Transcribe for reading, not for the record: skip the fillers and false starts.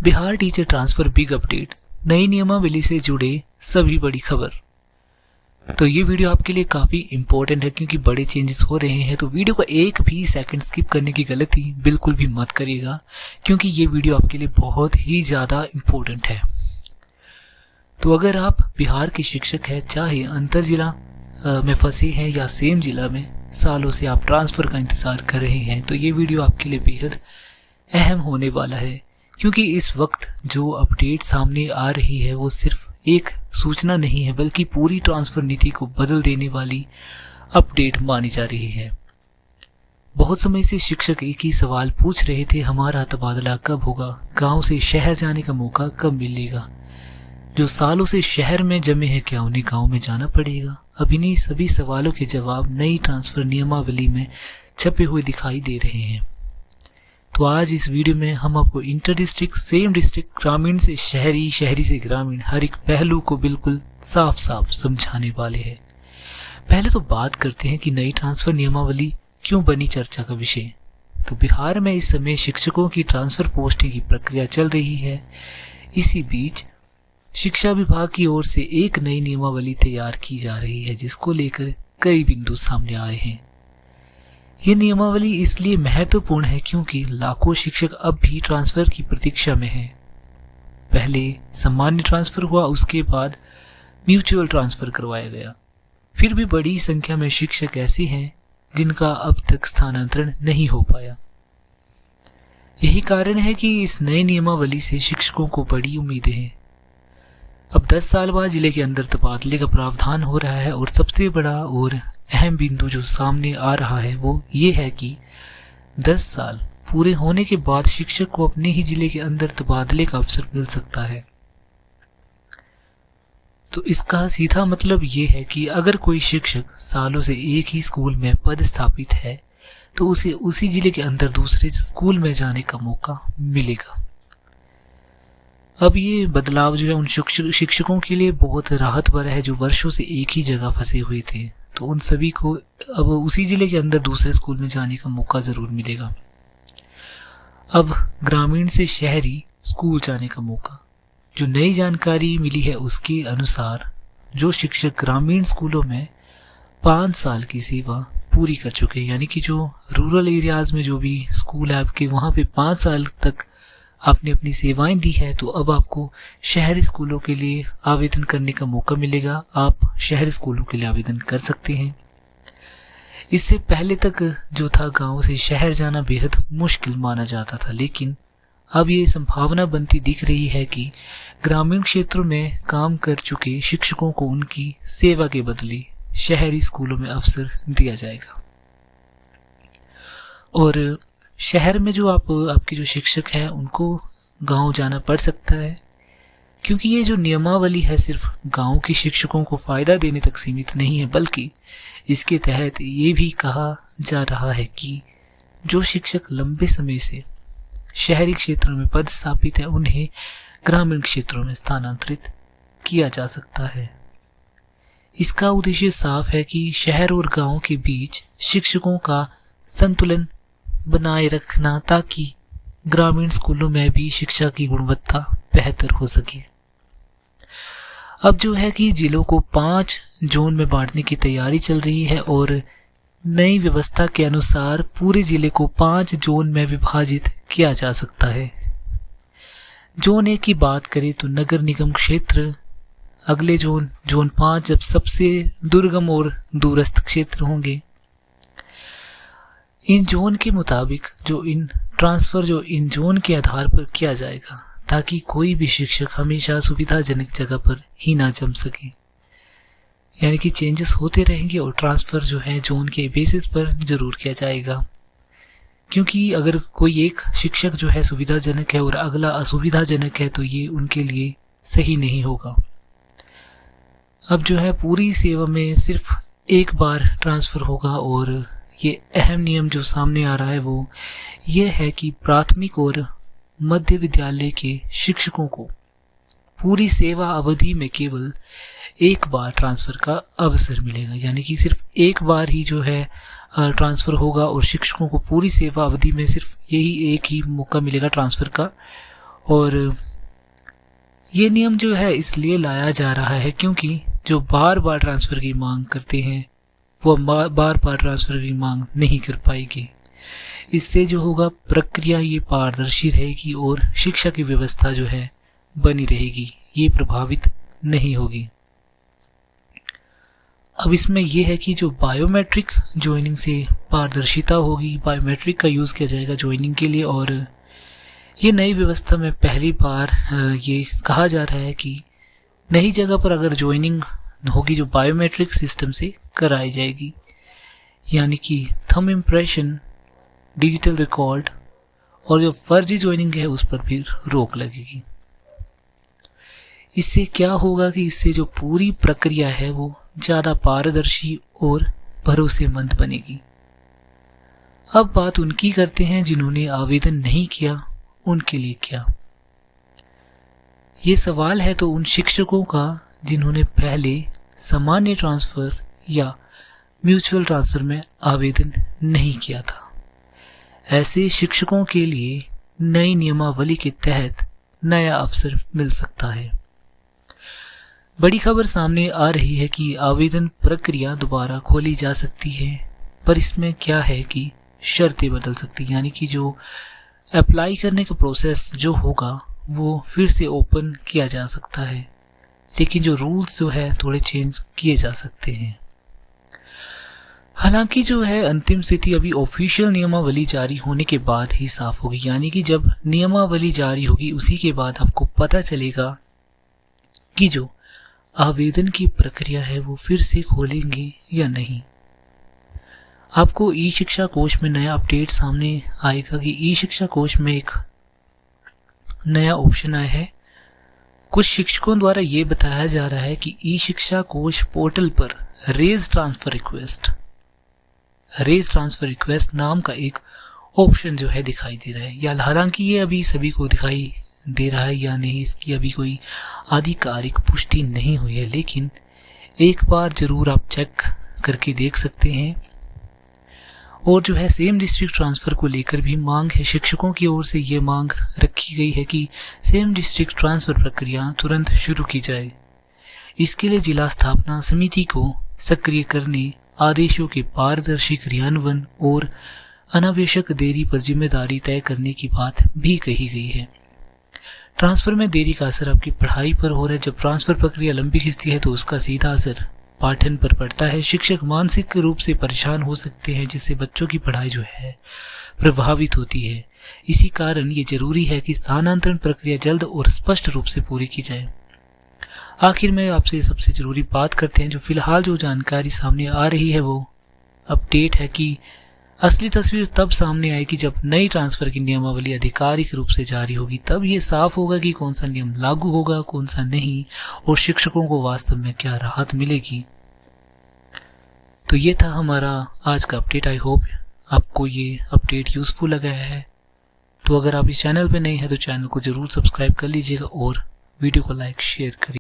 Bihar teacher transfer big update, नई नियमावली से जुड़े सभी बड़ी खबर। तो ये वीडियो आपके लिए काफ़ी इंपॉर्टेंट है क्योंकि बड़े चेंजेस हो रहे हैं। तो वीडियो को एक भी सेकंड स्किप करने की गलती बिल्कुल भी मत करिएगा क्योंकि ये वीडियो आपके लिए बहुत ही ज़्यादा इंपॉर्टेंट है। तो अगर आप बिहार के शिक्षक हैं, चाहे अंतर जिला में फंसे हैं या सेम जिला में सालों से आप ट्रांसफ़र का इंतज़ार कर रहे हैं, तो ये वीडियो आपके लिए बेहद अहम होने वाला है क्योंकि इस वक्त जो अपडेट सामने आ रही है वो सिर्फ एक सूचना नहीं है बल्कि पूरी ट्रांसफ़र नीति को बदल देने वाली अपडेट मानी जा रही है। बहुत समय से शिक्षक एक ही सवाल पूछ रहे थे, हमारा तबादला कब होगा, गांव से शहर जाने का मौका कब मिलेगा। जो सालों से शहर में जमे हैं, क्या उन्हें गांव में जाना पड़ेगा। अब इन्हीं सभी सवालों के जवाब नई ट्रांसफ़र नियमावली में छपे हुए दिखाई दे रहे हैं। तो आज इस वीडियो में हम आपको इंटर डिस्ट्रिक्ट, सेम डिस्ट्रिक्ट, ग्रामीण से शहरी, शहरी से ग्रामीण, हर एक पहलू को बिल्कुल साफ साफ समझाने वाले हैं। पहले तो बात करते हैं कि नई ट्रांसफ़र नियमावली क्यों बनी चर्चा का विषय। तो बिहार में इस समय शिक्षकों की ट्रांसफ़र पोस्टिंग की प्रक्रिया चल रही है। इसी बीच शिक्षा विभाग की ओर से एक नई नियमावली तैयार की जा रही है जिसको लेकर कई बिंदु सामने आए हैं। ये नियमावली इसलिए महत्वपूर्ण है क्योंकि लाखों शिक्षक अब भी ट्रांसफर की प्रतीक्षा में हैं। पहले सामान्य ट्रांसफर हुआ, उसके बाद म्यूचुअल ट्रांसफर करवाया गया। फिर भी बड़ी संख्या में शिक्षक ऐसे हैं जिनका अब तक स्थानांतरण नहीं हो पाया। यही कारण है कि इस नए नियमावली से शिक्षकों को बड़ी उम्मीदें हैं। अब 10 साल बाद जिले के अंदर तबादले का प्रावधान हो रहा है और सबसे बड़ा और अहम बिंदु जो सामने आ रहा है वो ये है कि 10 साल पूरे होने के बाद शिक्षक को अपने ही जिले के अंदर तबादले का अवसर मिल सकता है। तो इसका सीधा मतलब ये है कि अगर कोई शिक्षक सालों से एक ही स्कूल में पदस्थापित है तो उसे उसी जिले के अंदर दूसरे स्कूल में जाने का मौका मिलेगा। अब ये बदलाव जो है उन शिक्षकों के लिए बहुत राहत भरा है जो वर्षों से एक ही जगह फंसे हुए थे। तो उन सभी को अब उसी जिले के अंदर दूसरे स्कूल में जाने का मौका ज़रूर मिलेगा। अब ग्रामीण से शहरी स्कूल जाने का मौका, जो नई जानकारी मिली है उसके अनुसार जो शिक्षक ग्रामीण स्कूलों में 5 साल की सेवा पूरी कर चुके हैं, यानी कि जो रूरल एरियाज़ में जो भी स्कूल है आपके वहाँ पे 5 साल तक आपने अपनी सेवाएं दी है, तो अब आपको शहरी स्कूलों के लिए आवेदन करने का मौका मिलेगा। आप शहरी स्कूलों के लिए आवेदन कर सकते हैं। इससे पहले तक जो था गांव से शहर जाना बेहद मुश्किल माना जाता था, लेकिन अब ये संभावना बनती दिख रही है कि ग्रामीण क्षेत्रों में काम कर चुके शिक्षकों को उनकी सेवा के बदले शहरी स्कूलों में अवसर दिया जाएगा। और शहर में जो आपके जो शिक्षक हैं उनको गांव जाना पड़ सकता है क्योंकि ये जो नियमावली है सिर्फ गांव के शिक्षकों को फ़ायदा देने तक सीमित नहीं है, बल्कि इसके तहत ये भी कहा जा रहा है कि जो शिक्षक लंबे समय से शहरी क्षेत्रों में पदस्थापित हैं उन्हें ग्रामीण क्षेत्रों में स्थानांतरित किया जा सकता है। इसका उद्देश्य साफ है कि शहर और गांव के बीच शिक्षकों का संतुलन बनाए रखना ताकि ग्रामीण स्कूलों में भी शिक्षा की गुणवत्ता बेहतर हो सके। अब जो है कि जिलों को 5 जोन में बांटने की तैयारी चल रही है और नई व्यवस्था के अनुसार पूरे जिले को 5 जोन में विभाजित किया जा सकता है। जोन 1 की बात करें तो नगर निगम क्षेत्र, अगले जोन 5 जब सबसे दुर्गम और दूरस्थ क्षेत्र होंगे। इन जोन के मुताबिक जो इन ट्रांसफ़र जो इन जोन के आधार पर किया जाएगा ताकि कोई भी शिक्षक हमेशा सुविधाजनक जगह पर ही ना जम सके, यानी कि चेंजेस होते रहेंगे और ट्रांसफ़र जो है जोन के बेसिस पर ज़रूर किया जाएगा। क्योंकि अगर कोई एक शिक्षक जो है सुविधाजनक है और अगला असुविधाजनक है तो ये उनके लिए सही नहीं होगा। अब जो है पूरी सेवा में सिर्फ एक बार ट्रांसफ़र होगा और ये अहम नियम जो सामने आ रहा है वो ये है कि प्राथमिक और मध्य विद्यालय के शिक्षकों को पूरी सेवा अवधि में केवल एक बार ट्रांसफ़र का अवसर मिलेगा, यानी कि सिर्फ एक बार ही जो है ट्रांसफ़र होगा और शिक्षकों को पूरी सेवा अवधि में सिर्फ यही एक ही मौका मिलेगा ट्रांसफ़र का। और ये नियम जो है इसलिए लाया जा रहा है क्योंकि जो बार बार ट्रांसफ़र की मांग करते हैं वो बार बार ट्रांसफ़र की मांग नहीं कर पाएगी। इससे जो होगा प्रक्रिया ये पारदर्शी रहेगी और शिक्षा की व्यवस्था जो है बनी रहेगी, ये प्रभावित नहीं होगी। अब इसमें यह है कि जो बायोमेट्रिक ज्वाइनिंग से पारदर्शिता होगी, बायोमेट्रिक का यूज़ किया जाएगा ज्वाइनिंग के लिए। और ये नई व्यवस्था में पहली बार ये कहा जा रहा है कि नई जगह पर अगर ज्वाइनिंग होगी जो बायोमेट्रिक सिस्टम से कराई जाएगी, यानी कि थंब इम्प्रेशन, डिजिटल रिकॉर्ड, और जो फर्जी ज्वाइनिंग है उस पर भी रोक लगेगी। इससे क्या होगा कि इससे जो पूरी प्रक्रिया है वो ज़्यादा पारदर्शी और भरोसेमंद बनेगी। अब बात उनकी करते हैं जिन्होंने आवेदन नहीं किया, उनके लिए क्या। ये सवाल है तो उन शिक्षकों का जिन्होंने पहले सामान्य ट्रांसफ़र या म्यूचुअल ट्रांसफ़र में आवेदन नहीं किया था। ऐसे शिक्षकों के लिए नई नियमावली के तहत नया अवसर मिल सकता है। बड़ी खबर सामने आ रही है कि आवेदन प्रक्रिया दोबारा खोली जा सकती है, पर इसमें क्या है कि शर्तें बदल सकती हैं, यानी कि जो अप्लाई करने का प्रोसेस जो होगा वो फिर से ओपन किया जा सकता है, लेकिन जो रूल्स जो है थोड़े चेंज किए जा सकते हैं। हालांकि जो है अंतिम स्थिति अभी ऑफिशियल नियमावली जारी होने के बाद ही साफ होगी, यानी कि जब नियमावली जारी होगी उसी के बाद आपको पता चलेगा कि जो आवेदन की प्रक्रिया है वो फिर से खोलेंगे या नहीं। आपको ई शिक्षा कोश में नया अपडेट सामने आएगा कि ई शिक्षा कोश में एक नया ऑप्शन आया है। कुछ शिक्षकों द्वारा ये बताया जा रहा है कि ई शिक्षा कोश पोर्टल पर रेज ट्रांसफर रिक्वेस्ट नाम का एक ऑप्शन जो है दिखाई दे रहा है। या हालांकि ये अभी सभी को दिखाई दे रहा है या नहीं, इसकी अभी कोई आधिकारिक पुष्टि नहीं हुई है, लेकिन एक बार जरूर आप चेक करके देख सकते हैं। और जो है सेम डिस्ट्रिक्ट ट्रांसफ़र को लेकर भी मांग है, शिक्षकों की ओर से ये मांग रखी गई है कि सेम डिस्ट्रिक्ट ट्रांसफ़र प्रक्रिया तुरंत शुरू की जाए। इसके लिए जिला स्थापना समिति को सक्रिय करने, आदेशों के पारदर्शी क्रियान्वयन और अनावश्यक देरी पर जिम्मेदारी तय करने की बात भी कही गई है। ट्रांसफ़र में देरी का असर आपकी पढ़ाई पर हो रहा है। जब ट्रांसफ़र प्रक्रिया लंबी खिंचती है तो उसका सीधा असर पाठन पर पड़ता है। शिक्षक मानसिक रूप से परेशान हो सकते हैं, जिससे बच्चों की पढ़ाई जो है प्रभावित होती है। इसी कारण ये जरूरी है कि स्थानांतरण प्रक्रिया जल्द और स्पष्ट रूप से पूरी की जाए। आखिर में आपसे सबसे जरूरी बात करते हैं, जो फिलहाल जो जानकारी सामने आ रही है वो अपडेट है कि असली तस्वीर तब सामने आएगी जब नई ट्रांसफ़र की नियमावली आधिकारिक रूप से जारी होगी। तब ये साफ होगा कि कौन सा नियम लागू होगा, कौन सा नहीं, और शिक्षकों को वास्तव में क्या राहत मिलेगी। तो ये था हमारा आज का अपडेट। आई होप आपको ये अपडेट यूजफुल लगा है। तो अगर आप इस चैनल पर नए हैं तो चैनल को जरूर सब्सक्राइब कर लीजिएगा और वीडियो को लाइक शेयर करिए।